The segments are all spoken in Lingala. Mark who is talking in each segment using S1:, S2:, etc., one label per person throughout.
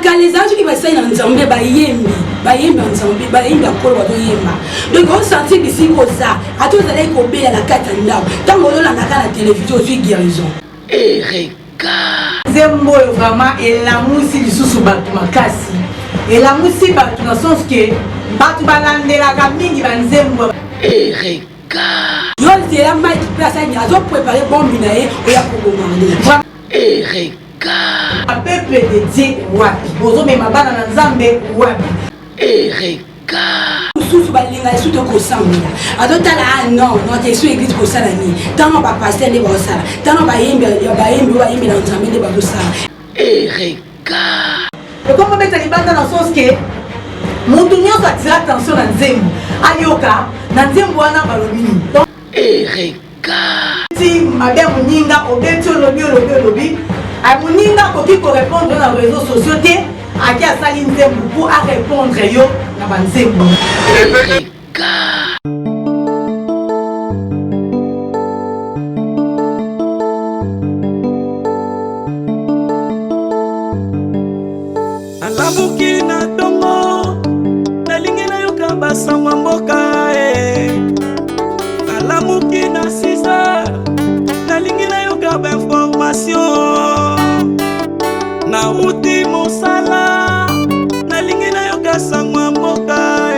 S1: les anges qui passent dans Nzambe bayembi Nzambe bayembi akolo bato yemba donc on sentit ici comme ça à tous les kobé à la katanda tant on la na télévision aussi guérison
S2: Nzembo vraiment et la musi lisusu batu makasi et la musi batu dans sens que batu balandela ka mingi ba nzembo
S1: yo c'est la maître place à zo préparer bombe na ye oya koboma
S2: peuple de Dieu wapi bozo me mabana na Nzambe wapi
S1: susu balinga sutu ko sambila atotala non te su église ko sala ni tano ba pasteur ne ba sala tano ba yembi na Nzambe ne ba ko sala
S2: et comme mettre libanda dans sens que mutu nyonso atira attention na Nzembo ayoka na Nzembo wana balobini donc si mabe muninga obeti olobi amuninga koki ko répondre na réseaux sociaux te aki asali Nzembo pour à répondre yo na ba Nzembo
S3: alabuki na tongo nalingi nayoka basangwa mboka alamuki na 6h nalingi nayoka bainformation na uti mosala nalingi nayoka sangwa mboka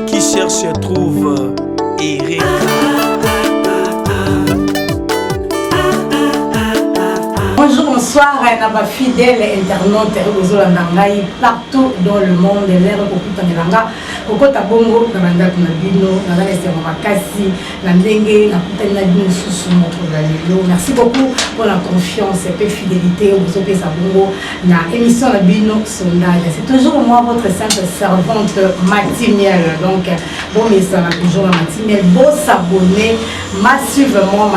S3: qui cherche trouve Eric.
S2: Bonjour, bonsoir, ma fidèle internaute partout dans le monde. L'air Kokota bongo na bandako na bino na zalesi makasi na ndenge na kutana bino susu notre lelo. Merci beaucoup pour la confiance et la fidélité vous opé sa bongo na émission na bino sondage. C'est toujours moi votre simple servante Matimiel. Donc bon message toujours la Matimiel, beau s'abonner massivement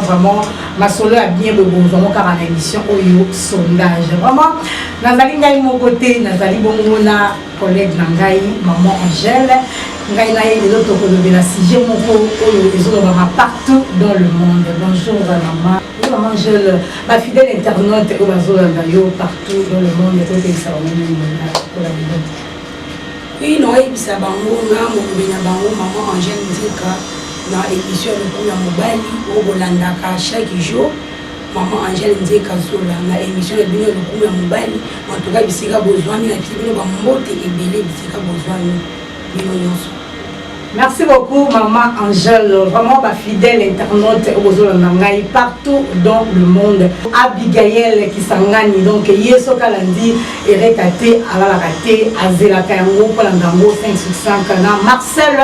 S2: vraiment ma solo a bien beau vraiment car en émission oyo sondage. Vraiment nazali ngai mon côté nazali bongo na collègue Nangai, maman Angèle, Ngai naye les autres de la sujet moko les autres partout dans le monde. Bonjour maman. Maman Angèle, ma fidèle internaute au Bazola Dayo partout dans le monde et tout ça
S1: oui non et ça bango na mo bena bango maman Angèle Nzeka na émission le premier mobile au Bolanda chaque jour. Maman Angèle Nzeka Zola na émission de bino le mobile en tout cas bisika besoin ni na bino ba mbote ebele bisika besoin bino nyonso.
S2: Merci beaucoup maman Angèle, vraiment ma fidèle internaute Ngai partout dans le monde. Abigail qui s'engage donc Yeso Kalandi Erekate Alalakate Azela Kayango Polandango 5 sur 5 na Marcel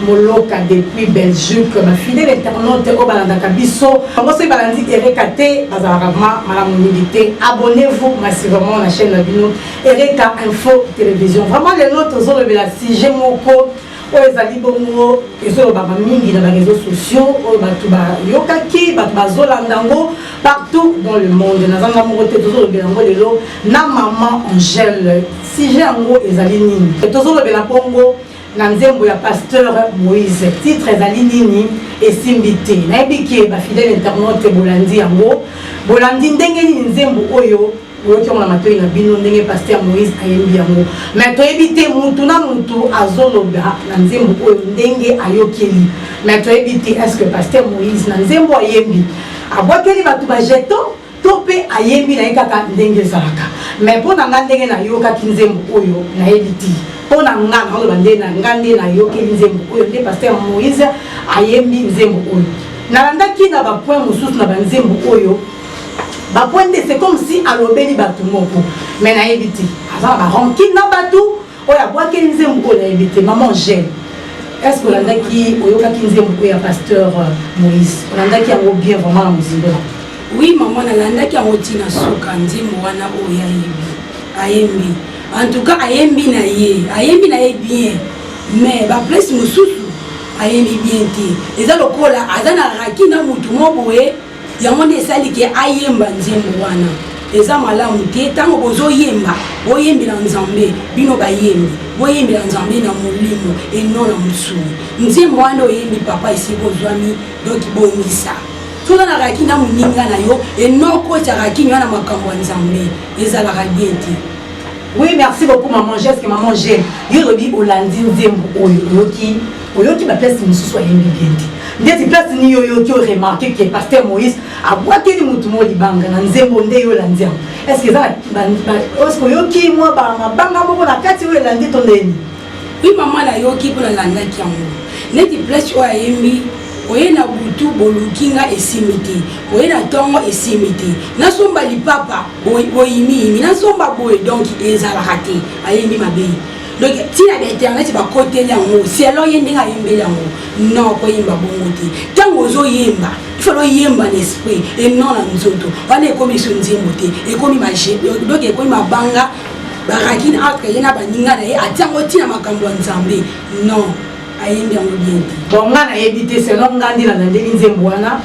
S2: Moloka depuis Belgique, ma fidèle internaute Obalandaka Bisso. Moi c'est Balandi Erekate Bazarama Madame Milité. Abonnez-vous massivement à la chaîne Bino Ereka Info Télévision. Vraiment les autres ont levé la CG Moko. Ezali bongo ezo ba mingi na réseaux sociaux o batu ba yokaki batu bazolandango partout dans le monde na zanga moko te tozo belango lelo na maman Angèle si j'ai ngo ezali nini tozo bela pongo na nzembo ya pasteur Moïse titre ezali nini esimbité na ebiki ba fidèle internaute bolandi yango bolandi ndenge ni nzembo oyo oyoki on a matoi na bino ndenge pasteur Moïse ayembi yango mais toyebite mutu na mutu azoloba na nzembo oyo ndenge ayokeli mais toyebite est-ce que pasteur Moïse na nzembo ayembi abwakeli batu ba jeton to pe ayembi na kaka ndenge ezalaka mais mpo na nga ndenge nayokaki nzembo oyo nayebiti mpo na nga naoloba nde na nga nde nayokeli nzembo oyo nde pasteur Moïse ayembi nzembo oyo nalandaki na bapoint mosusu na banzembo oyo. C'est comme si à l'obéli batu moko mais na évité avant ba ranking na batu oya boa ke nzembo na évité maman Angèle est-ce que landaki oyoka ki nzembo ya pasteur Moïse landaki yango bien vraiment na muzindo
S1: oui maman na landaki yango tina soka nzembo wana oya ayembi en tout cas ayembi na ye bien mais ba place mususu ayembi bien te eza lokola azana raki na mutu moboye yango nde esali ke ayemba nzembo wana eza malamu te ntango bozoyemba boyembela Nzambe bino bayembi boyembela Nzambe na molimo eno na mosuni nzembo wana oyembi papa esi bozwami donc bongisa soki ozalaka na moninga na yo enoko ezalaka na makambo ya nzambe ezalaka bien te.
S2: Oui, merci beaucoup maman. J'espère que maman j'aime. Yo lobi olandi nzembo oyoki ba place mususu ayembi bien te. Ndeti place ni yo remarqué que pasteur Moïse a boité ni mutu mo libanga na nzembo nde yo landi. Est-ce que ça est-ce que yoki moi ba mabanga moko na kati yo landi to ndeni?
S1: Oui maman na yoki pour la landa kiango. Ndeti place o ayembi oye na butu bolukinga esimite oye na tongo esimite na somba lipapa boyimi na somba boye donc ezalaka te ayembi mabe donc tina ba internet ba côté yango selo yendinga yembe yango non ko yemba bongo te tango zo yemba il faut yemba l'esprit et non la nzoto wana ekomi sunzimo te ekomi maje donc ekomi mabanga barakina akre yena baninga na ye atango tina makambo nzambe non ayembi yango bien te.
S2: Bon nga na yebite selon ngandi na ndeli nzembo wana.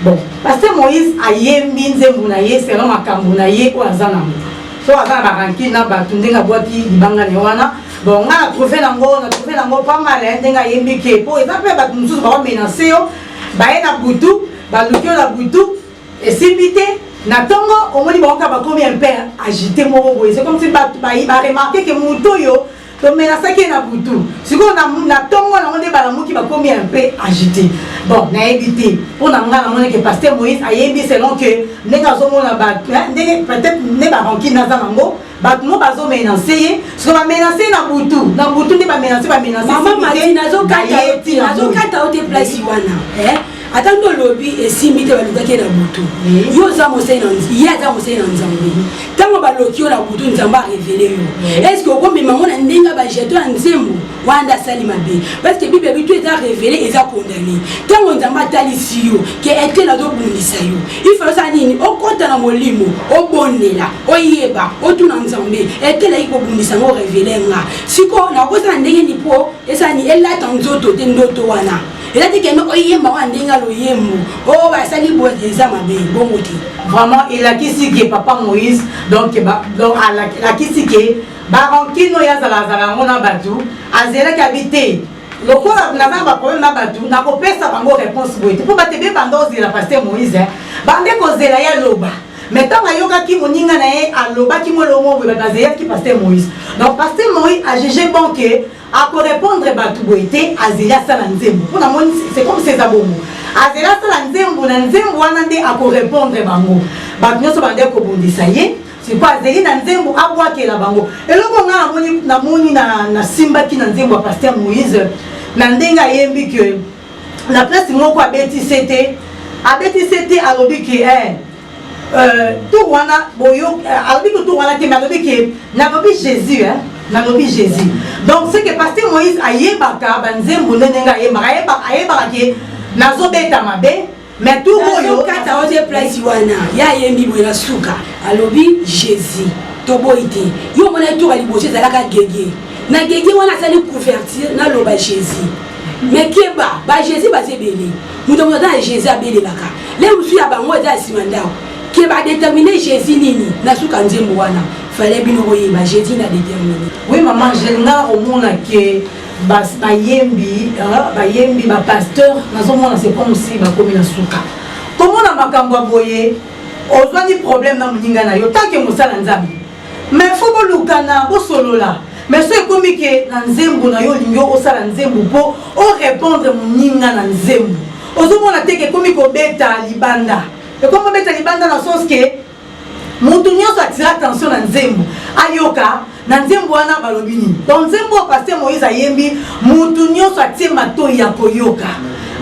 S2: Bon pasteur Moïse ayembi nzembo na ye selon makambo na ye ko azana mo. So azana baranki na batu ndenga boati libanga ne wana. Bon nga na trouver nango pas mal ndenga yembi ke po eza pe batu mususu ba menacer yo ba na butu ba lukio na butu esimite na tongo omoni ba ka ba komi un peu agité mo boye. C'est comme si ba remarquer que muto yo to menacer na butu. Siko na tongo na onde ba muki ba komi un peu agité. Bon na éviter pour na nga na mona que pasteur Moïse ayembi selon que ndenga zo mona ba ndenge peut-être ne ba ranki na za nango ba mo ba zo menacer siko ba menacer na butu ne ba menacer
S1: maman mali nazo kata ote place wana atando lobby esimite balukaki na butu yo za mosai na nzambe tango balokio na butu nzamba révéler yo est-ce que okombe mangona ndenga ba jeto ya nzembo wanda sali mabe parce que bible bitu eza révéler eza condamné tango nzamba talisi yo ke etela do bundisa yo il faut ça nini okota na molimo obonela oyeba otuna nzambe etela iko bundisa ngo révéler nga siko na kosa ndenge ni po esa ni elata nzoto te ndoto wana ela dit que no oyemba wa ndenga lo yembo o ba sali bo eza mabe bongo te
S2: vraiment il a kisi que papa Moïse donc la kisi que barankino ya zala ngona batu azela kabité lokola na ba problème na batu na ko pesa bango réponse boite pour batebe bandozi la pasteur Moïse bande ko zela ya loba mais tant ayoka ki moninga na e aloba ki molomo bo bazela ki pasteur Moïse donc pasteur Moïse a jugé bon que à répondre batu boite azela sala nzembo pour na moni c'est comme ces abomo azela sala nzembo na nzembo wana nde a répondre bango batu nyoso bande ko bondisa ye c'est pas azeli na nzembo abwake la bango eloko nga na moni na simba ki na nzembo pasteur Moïse na ndenga yembi que la place moko abeti c'était alobi que tout wana boyo alobi que tout wana te mais alobi que na lobi Jésus nalobi Jésus donc c'est que pasteur Moïse ayebaka banzembo nenga ayebaka ke nazobeta mabe mais tout boyo
S1: kata ote place wana ya yembi boya suka alobi Jésus toboite yo mona toka liboso ezalaka gege na gege wana sali couverture na loba Jésus mais keba ba Jésus bazebele muto na Jésus abelelaka le musu ya bango za simandao keba déterminer Jésus nini na suka nzembo wana fallait bien oyeba Jésus na déterminer.
S2: Oui maman jenga au monde que bayembi ba pasteur nazomona c'est comme si ba komi na suka comment na makambo boye ozwani problème na muninga na yo tant que mosala nzambe mais faut bolukana bo solola mais c'est comme que na nzembo na yo lingo osala nzembo po o répondre muninga na nzembo ozomona te que comme ko beta libanda et comme beta libanda na sens que mutu nyonso atira attention na nzembo ayoka na nzembo wana balobi nini donc nzembo pasteur Moïse ayembi mutu nyonso atie matoi ya koyoka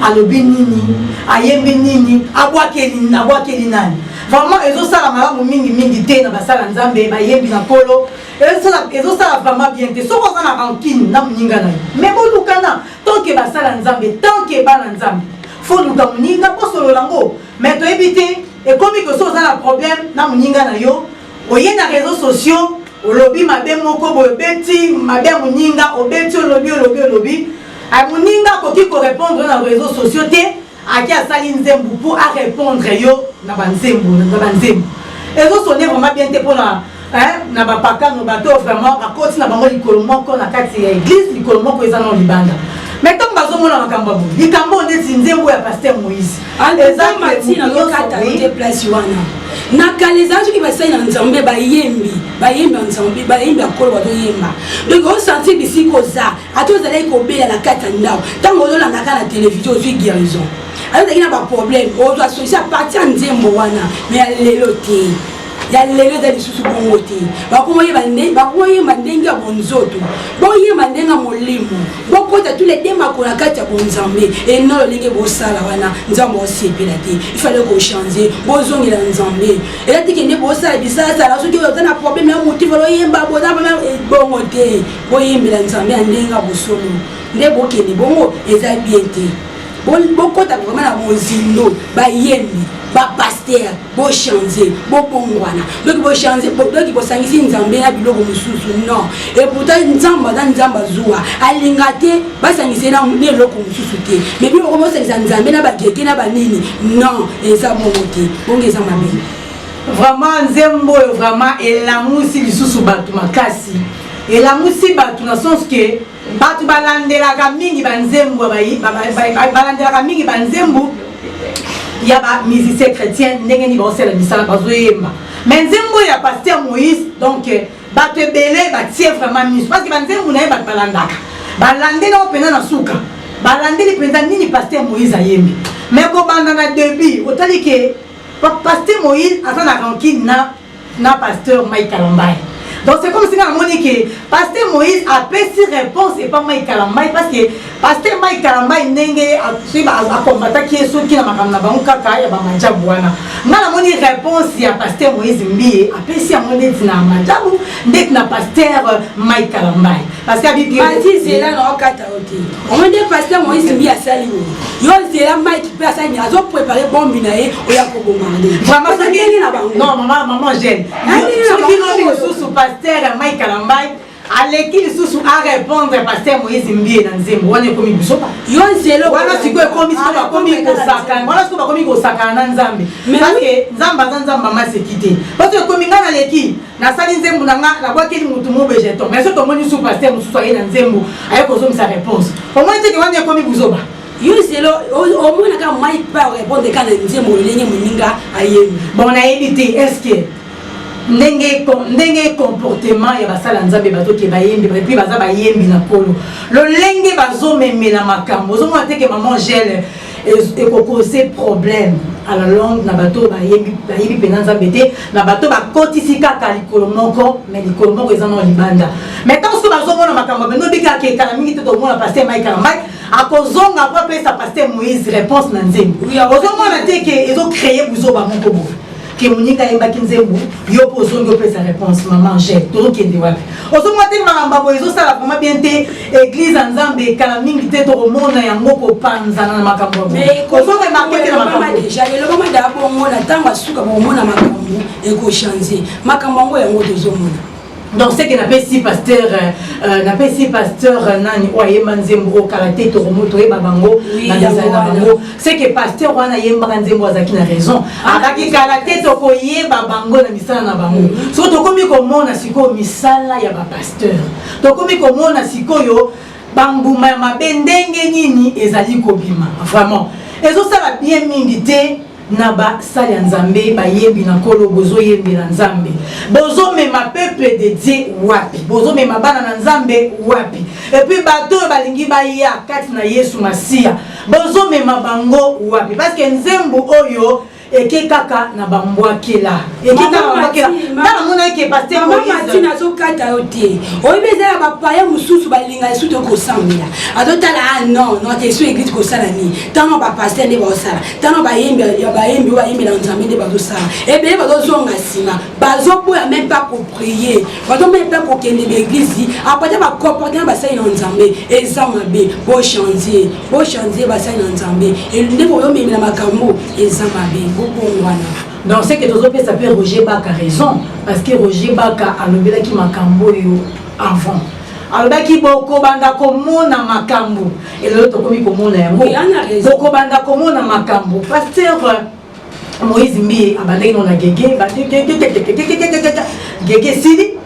S2: alobi nini ayembi nini abwakeli nani vraiment ezosala malamu mingi te na basala nzambe bayembi na kolo ezosala vraiment bien te soko oza na rancune na moninga na yo mais bolukana tant que basala nzambe tant que bana nzambe fo luka moninga po solola ngo mais toyebi te et comme que ça a un problème na moninga na yo oye na réseaux sociaux olobi mabe moko bobeti mabe moninga obeti olobi a moninga koki ko répondre na réseaux sociaux te aki asali nzembo pour à répondre yo na banzembo ezo sonner vraiment bien te pour na bapaka no bato vraiment bakoti na bango likolo moko na kati ya église likolo moko eza na libanda mais tant bazo mona makamba bo likambo ndeti nzembo ya pasteur Moïse
S1: exactement na lokata te place wana na kaleza qui va ça na nzambe ba yembi nzambe ba yembi akolo ba yemba donc on sentit ici koza atozala ko bela la kata ndao tango zo la na télévision sur guérison alors il y a pas problème on doit associer à partir nzembo wana mais lelo te ya lelo da lisusu bongo te bakomoye mandenge ya bonzoto boye mandenga molimo bokota tous les démako na kati ya bonzambe et non lenge bosala wana nzambe osepela te il fallait ko changer bozongela nzambe et là tikende bosala bisasa la soki oza na problème ya motif lo yemba boza ba bongo te boyembela nzambe andenga bosolo nde bokende bongo eza bien te bokota vraiment na mozindo bayembi ba pasteur bo changer bo bongwana donc bo changer donc bo sangisi nzambe na biloko mususu non et pourtant nzamba zuwa alingate ba sangisi na neloko mususu te mais bi ko mo sangisa nzambe na ba keke na ba nini non eza bongote bongeza mabe
S2: vraiment nzembo vraiment elamusi lisusu batu makasi elamusi batu na sens que batu balandelaka mingi banzembo balandelaka mingi banzembo ya ba musicien chrétien ndenge ni bosela misala bazoyemba mais nzembo ya pasteur Moïse donc bato ebele batie vraiment miso parce que banzembo na ye bato balande na opena na suka balandeli penza nini pasteur Moïse ayembi mais kobanda na début otali ke pasteur Moïse aza na rancune na pasteur Mike Kalambai. Donc c'est comme si on a dit que pasteur Moïse a fait ses réponses et pas Mike Kalambai parce que pasteur Mike Kalambai n'est pas combattre qui est ceux qui n'a pas comme kaka ya ba manjabu wana. Ngala moni réponse ya pasteur Moïse mbié a fait si amone dina manjabu dès que na pasteur Mike Kalambai parce que abi
S1: c'est là no kata oti. On dit pasteur Moïse mbié a sali. Yo c'est là Mike peut sali azo préparer bombe na ye o ya ko bombarder.
S2: Vraiment ça ngi na bango. Non maman gêne. Ceux qui n'ont sous pasteur Mike Kalambai aleki lisusu a répondre pasteur Moïse mbie na nzembo wana ekomi bisopa
S1: yo nzelo
S2: wana siko ekomi siko bakomi kosaka wana siko bakomi kosaka na nzambe parce que nzamba za nzamba masekite parce que ekomi ngana leki na sali nzembo na nga na kwa kili mutu mo bejeton mais so tomoni sous pasteur mususu aye na nzembo aye kozomi sa réponse au moins teke wana ekomi bisopa
S1: yo nzelo au moins ka Mike pas répondre kana nzembo lenye muninga aye
S2: bon na éviter est-ce que ndenge comportement ya basala nzambe bato ke bayembi puis baza bayembi na kolo lolenge bazomemela makambo ozomona te ke maman gele ekokose problème à la longue na bato bayebi pena nzambe te na bato bakotisi kaka likolo moko mais likolo moko eza na libanda mais tant que bazomona makambo beno bikaka ekala mingi te tomona pasteur Mike Kalambai akozonga po apesa pasteur Moïse réponse na nzembo ozomona te ke ezocreye buzoba moko boye que monika yembaki nzembo yo pozongo pesa réponse maman j'ai tout kende wapi ozomwa te mamba bo ezosala vraiment bien te église nzambe kala mingi te to komona yango ko panza na makambo
S1: mais kozonga makete na makambo déjà le moment d'abord mona tanga suka bo mona makambo e ko changer makambo ngo yango tozomona.
S2: Donc c'est que n'a pas si pasteur nani oye manzembo karaté toromoto e babango na bango c'est que pasteur wana yemba nzembo azaki na raison akaki karaté to koye babango na misala na bango so to komi komona siko misala ya ba pasteur to komi komona sikoyo bambuma ya mabendenge nini ezali kobima vraiment ezo sala bien mingi te na ba sali nzambe ba yembi na kolo bozo yembi na nzambe bozo mema peuple de Dieu wapi bozo mema bana na nzambe wapi et puis bato balingi ba ya kati na Yesu Masia bozo mema bango wapi parce que nzembo oyo eke kaka na bambwa kela eke kaka bambwa kela na mona ke pasteur
S1: Moïse na zo kata yote oyebeza ba paya mususu balinga esuto ko sambela adotala non te su église ko sala ni tano ba pasteur ne ba sala tano ba yembi na nzambe ne ba zo sala et bien ba zo zonga sima ba zo po même pas pour prier ba zo même pas pour kende l'église après ba comportement ba sai na nzambe ezama be bo changer ba sai na nzambe et ne ko yo memela makambo ezama be.
S2: Donc c'est que tous ça peut Roger Baka raison parce que Roger Baka a lobela ki makambo yo avant alobaki boko banda komona makambo et l'autre komi komona yango boko banda komona makambo pasteur Moïse Mbi abandaki non na gege gege sili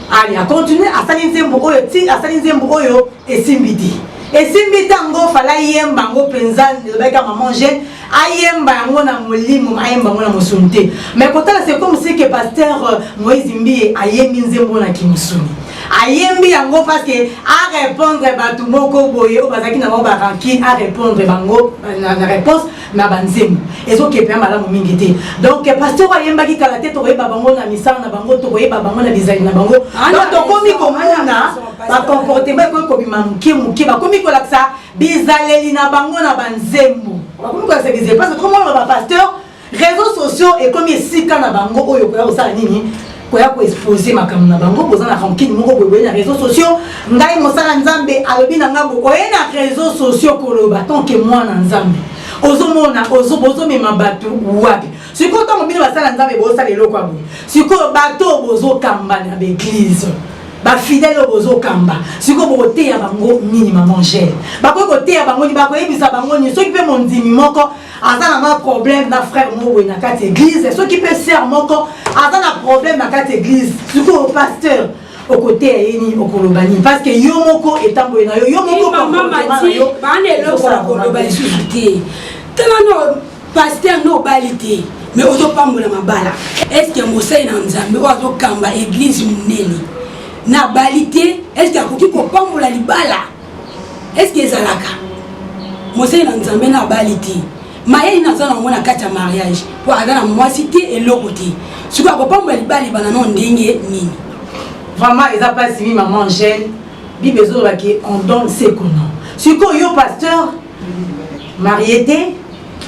S2: ali a continuer à sali nzembo oyo et simbidi Et si mitango fala yemba ngo penza lobeka maman jeune ayemba ngo na molimo ayemba ngo na musumte. Mais quand c'est comme si que pasteur Moïse Mbi ayembi nzembo na kimusuni. Ayembi yango parce que à répondre batu moko boye o bazaki na ba ranki à répondre bango na réponse na banzemu. Ezo ke pe mala mo mingete. Donc pasteur ayemba ki kala tête oyeba bango na misala na bango to oyeba bango na bizali na bango. Donc to komi komona ba comportement ko bima muke ba komi ko laksa bizaleli na bango na banzemu. Ba komi ko laksa bizali parce que comment ba pasteur réseaux sociaux et comme sika na bango oyo ko ya osala nini ko ya ko exposer makambo na bango boza na rankine moko boye na réseaux sociaux ngai mosala nzambe alobi na ngabo oye na réseaux sociaux ko loba tant que moi na nzambe ozomona bozo mema bato wapi siko to mobile basala nzambe boza lelo kwa boye siko bato bozo kamba na l'église ba fidèle bozo kamba siko bote ya bango nini maman gel bako kote ya bango ni bako yebisa bango ni soki pe mondimi moko azana ma problème na frère moko na kati église soki pe sœur moko azana problème na kati église siko pasteur au côté ya yeni okolobani parce que yo moko etambo na yo moko
S1: maman mati bane lo sa kolobani susute tellement pasteur no balité mais ozo pambola mabala est-ce que mosai na nzambe ozo kamba église munene na balité est-ce que akoki ko pambola libala est-ce que ezalaka mosai na nzambe na balité maye na zana mona kati ya mariage pour agana mwasi te eloko te siko ko pambola libala bana non ndenge nini
S2: vraiment ils a pas suivi maman Angèle bible ezoloba ke on donne ce qu'on a siko yo pasteur marié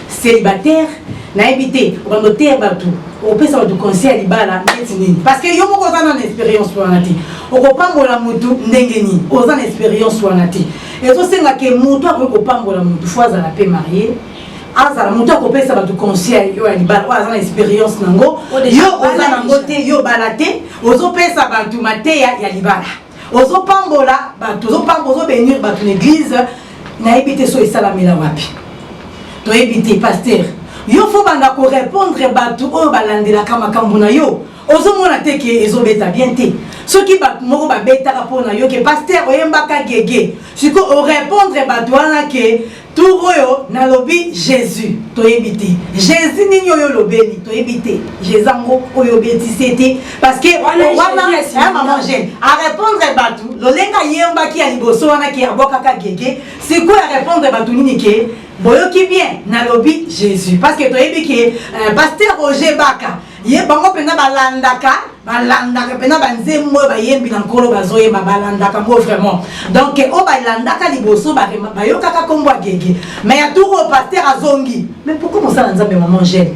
S2: célibataire na éviter on doit te batu on peut ça du conseil libala nini parce que yo moko za na expérience wana te okopambola mutu ndenge nini oza na expérience wana te ezo senga ke mutu akopambola mutu fois za la paix marié azala mutu akopesa batu conseil yo ya libala oza na expérience nango yo oza nango te yo bala te ozo pesa batu mateya ya libala ozo pambola batu ozo bénir batu l'église na éviter so esalamela wapi to éviter pasteur yo faut banda ko répondre batu o balandela kama kambuna yo ozomona te ke ezobeta bien te soki batu moko babeta kapona yo ke pasteur oyembaka gege siko o répondre batu wana ke tout oyo na lobi Jésus to éviter Jésus ninyo yo lobeli to éviter Jésango oyo betisete parce que wana maman jeune à répondre batu lolenga yembaki ya liboso wana ke abokaka gege siko ya répondre batu nini ke boyoki bien na lobi Jésus parce que to yebi ke pasteur Roger Baka ye bango pena balandaka pena banzembo bayembi na nkolo bazoyeba balandaka mo vraiment donc o balandaka liboso bayokaka kombo gege mais ya tout au pasteur azongi mais pourquoi on sala nzambe maman gel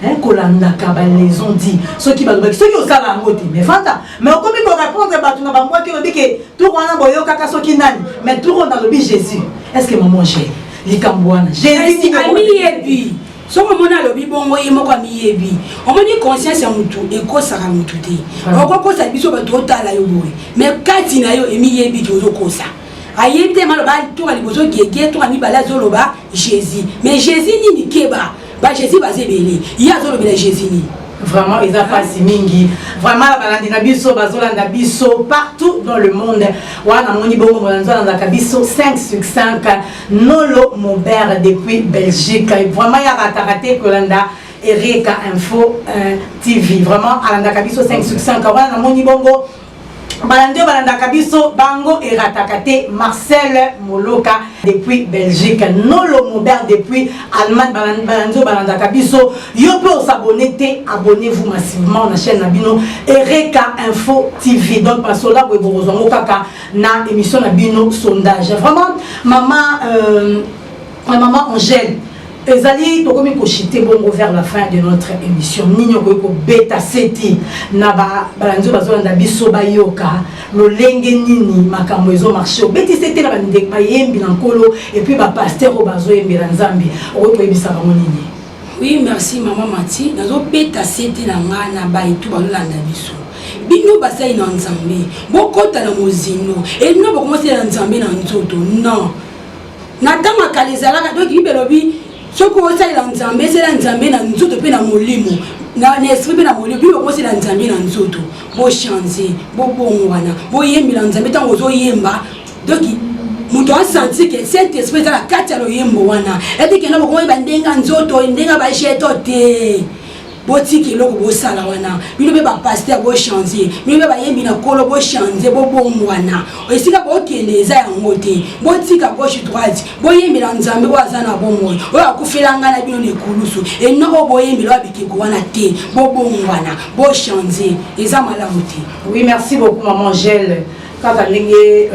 S2: hein kolandaka ba les ont dit ceux qui balobaki ceux qui osala ngote mais fanta mais okomi ko répondre batu na bango ki lobi ke tout wana boyokaka soki nani mais tout on a lobi Jésus est-ce que maman gel likambwana Jésus ni
S1: ami yebi soko mona lobi bongo yemo kwa miyebi omoni conscience ya mutu ekosaka mutu te okokosa biso bato otala yo boye mais kati na yo emiyebi ki ozokosa ayete maloba toka liboso gege toka mibala zoloba Jésus mais Jésus nini keba ba Jésus bazebele ya zolobela Jésus ni
S2: vraiment ils a pas si mingi vraiment la balandi na biso bazolanda biso partout dans le monde wana moni bongo monanzo na kabiso 5 sur 5 Nolo Mobert depuis Belgique vraiment ya ratarate kolanda Erika Info TV vraiment alanda kabiso 5 sur 5 wana moni bongo balanda kabiso bango eratakate Marcel Moloka depuis Belgique Nolo Mobert depuis Allemagne balanda kabiso yo peut s'abonner abonnez-vous massivement na chaîne Nabino Erika Info TV donc parce que là vous bozongo kaka na émission Nabino sondage vraiment maman Angèle ezali tokomi ko chiter bongo vers la fin de notre émission ninyo ko beta seti na balanzo bazolanda biso bayoka lolenge nini makambo ezo marché beti seti na bande bayembi na nkolo et puis ba pasteur bazoyembela nzambe okoyebisa bango nini.
S1: Oui merci maman Mati nazo beta seti na ngana baitu balolanda biso bino basai na nzambe bokota na mozino et no bokomosi na nzambe na nzoto non natama kalizalaka donc bibelobi soko osalela nzambe ezela nzambe na nzoto mpe na molimo na esprit mpe na molimo bino okosela nzambe na nzoto bochange bobongwana boyembela nzambe ntango ozoyemba donc muto asanti que cet esprit la kati ya loyembo wana ete kena bokomo bandenga nzoto ndenga ba jeto te boti kiloko bosala wana bino be ba pasteur bo changer bino be ba yembi na kolo bo changer bo bomwana esika bo kende eza ya ngote boti ka gauche droite bo yembi na nzambe bo azana bo moyo o akufelanga na bino ne kulusu e no bo yembi lo abiki ko wana te bo bomwana bo changer eza malamu te.
S2: Oui, merci beaucoup maman Gel kaka ndenge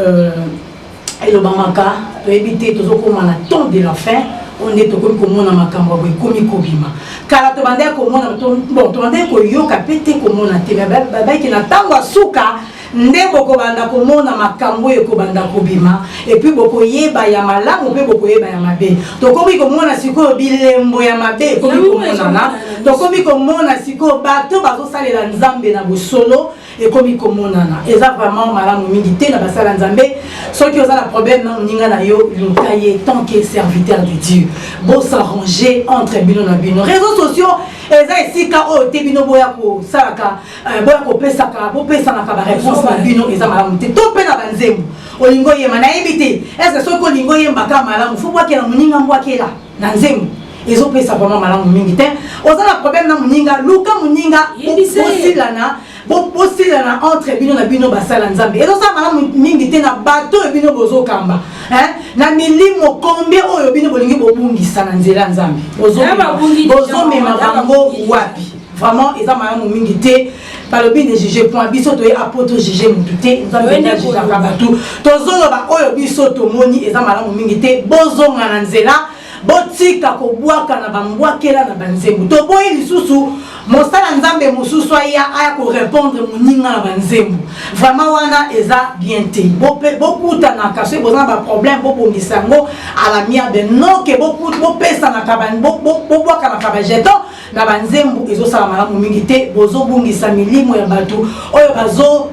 S2: elobamaka to éviter tozokoma na temps de la fin. On est au komona makambo komi kobima kala to bande komona bon to bande ko yoka pete komona te ba ki na tangwa suka nde boko banda komona makambo ko banda kobima et puis boko yeba ya malamu pe boko yeba ya mabe to komi komona siko bilembo ya mabe komi komona na to komi komona siko bato bazo salela nzambe na bosolo et komi komona na eza vraiment malamu mingi te na basala nzambe soki oza na problème na ninga na yo lukaye tant que serviteur de Dieu bon s'arranger entre bino na bino réseaux sociaux eza esika o te bino boya ko salaka boya ko pesaka bo pesana ka ba réponse na bino eza malamu te to pe na banzembo olingo yema na ebite est-ce que soki olingo yemba ka malamu fo bwa ke na muninga mbwa ke la na nzembo ezo pesa vraiment malamu mingi te oza na problème na muninga luka muninga osilana bosilana entre bino na bino basala nzambe ezo sa malamu mingi te na bato e bino bozo kamba na milimo combien oyo bino bolingi bobungisa na nzela nzambe bozo mema bango wapi vraiment eza malamu mingi te balobi ne juge point biso to apoto juge mutu te nzambe na juge ka bato tozoloba oyo biso tomoni eza malamu mingi te bozonga na nzela botika kobwaka na bambwakela na banzembo toboyi lisusu mosala nzambe mosusu aya ko répondre moninga na banzembo vraiment wana eza bien te bokutana kaso boza ba problème bobongisa yango à la miabe non ke bopesa na kabani bobwaka na kabajeto na banzembo ezosala malamu mingi te bozobongisa milimo ya bato oyo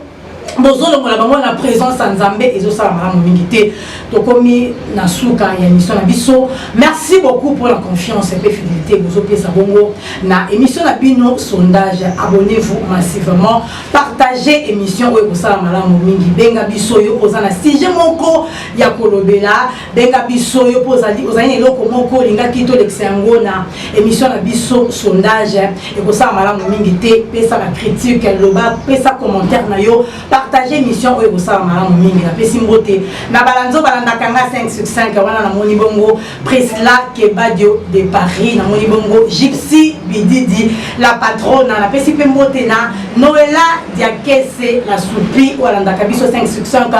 S2: bozolongola bango na présence ya nzambe ezosala malamu mingi te tokomi na suka ya émission na biso. Merci beaucoup pour la confiance et fidélité bozopesa bongo na émission na bino sondage. Abonnez-vous massivement, partagez émission oyo kosala malamu mingi benga biso yo oza na sujet moko ya kolobela benga biso yo pozali ozali eloko moko lingaki to l'exango na émission na biso sondage et kosala malamu mingi te pesa ba critique loba pesa commentaire na yo partager mission oyo kosala malamu mingi na pesi mbote na balanzo balandaka nga 5 sur 5 wana na moni bongo Prisla Kebadio de Paris na moni bongo Gypsy Bididi la patronne na pesi pe mbote na Noëlla Diakese la soupi walandaka biso 5 sur 5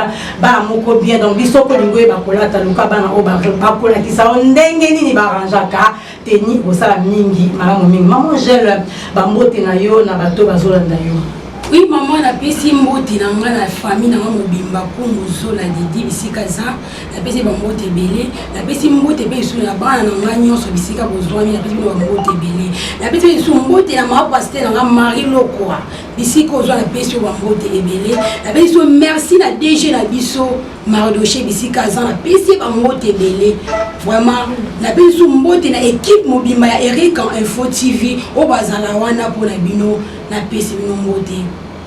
S2: bana moko bien donc biso ko lingoye bakolata luka bana o bakola kisa ndenge nini baranjaka teni kosala mingi malamu mingi maman Gel bambote na yo na bato bazolanda yo.
S1: Oui, maman, la pesi mbote na nga na famille na nga mobimba kongo zola didi bisika za la pesi bambote belé la pesi mbote be su na bana na nga nyonso bisika bozwami la pesi bambote belé la pesi su mbote na ma pasteur na nga Marie Lokwa bisika ozwa la pesi bambote ebelé la pesi su merci na DG na biso Mardoché bisika za la pesi bambote belé vraiment la pesi su mbote na équipe mobimba ya Erika Info TV o bazala wana pour na bino na pesi bino mbote.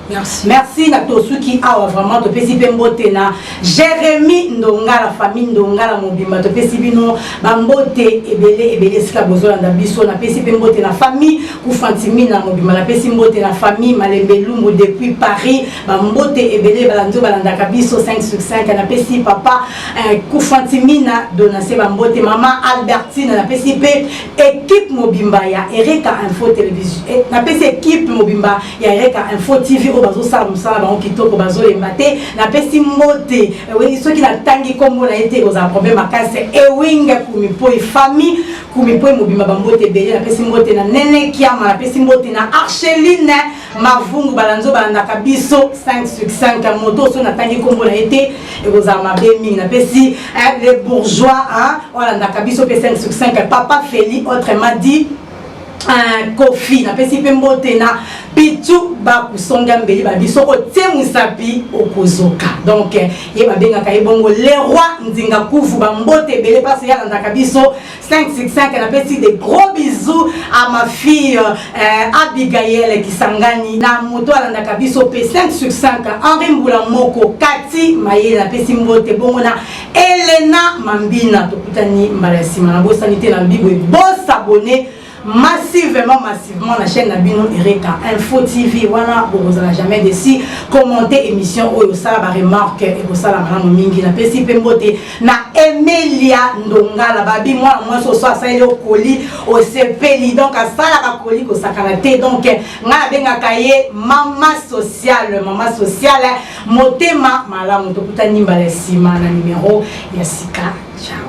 S1: Merci.
S2: Merci na tosuki awa vraiment to pesi mbote na Jérémy Ndonga la famille Ndonga la mobimba to pesi bino bambote ebele sika bozolanda biso na pesi mbote na famille Kufantimi na mobimba na pesi mbote na famille Malembe Lumbu depuis Paris bambote ebele balanzo balanda biso 5 sur 5 na pesi papa Kufantimi na donase bambote mama Albertine na pesi pe équipe mobimba ya Erika Info télévision na pesi équipe mobimba ya Erika Info TV bazo sala musala ba kitoko bazo embate na pesi mbote we soki na tangi kombo na ete oza problème makase ewinga kumipoi famille kumipoi mobimba bambote belé na pesi mbote na Nene Kiama na pesi mbote na Archeline Mavungu balanzo balanda biso 5 sur 5 moto so na tangi kombo na ete oza mabemi na pesi les bourgeois hein voilà na biso pe 5 sur 5 papa Feli autrement dit Kofi na pesi pembote na bitu ba kusonga mbeli ba biso ko temusapi okozoka donc ye ba benga ka ebongo le roi ndinga kufu ba mbote belé parce ya ndaka biso 565 na pesi des gros bisous à ma fille Abigail Kisangani na moto ndaka biso pe 5 sur 5 Henri Mbula Moko Kati maye na pesi mbote bongo na Elena Mambina tokutani mbala sima na bosanité na bibo bo s'abonner massivement la chaîne Nabino Ereka Info TV voilà vous n'allez jamais déçu commenter émission ou ça la remarque et pour ça la madame mingi na pesi pembote na Emilia Ndonga la babi moi ce soir ça il au colis au sepeli donc à ça la colis au sakanate donc nga benga kaye mama sociale motema malamu tokutani mbala sima na numéro ya sika ciao.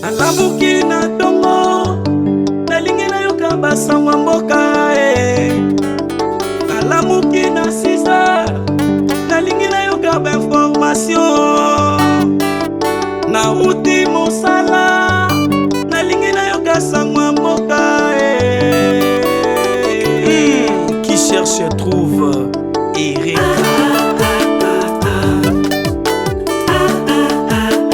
S3: Alabuki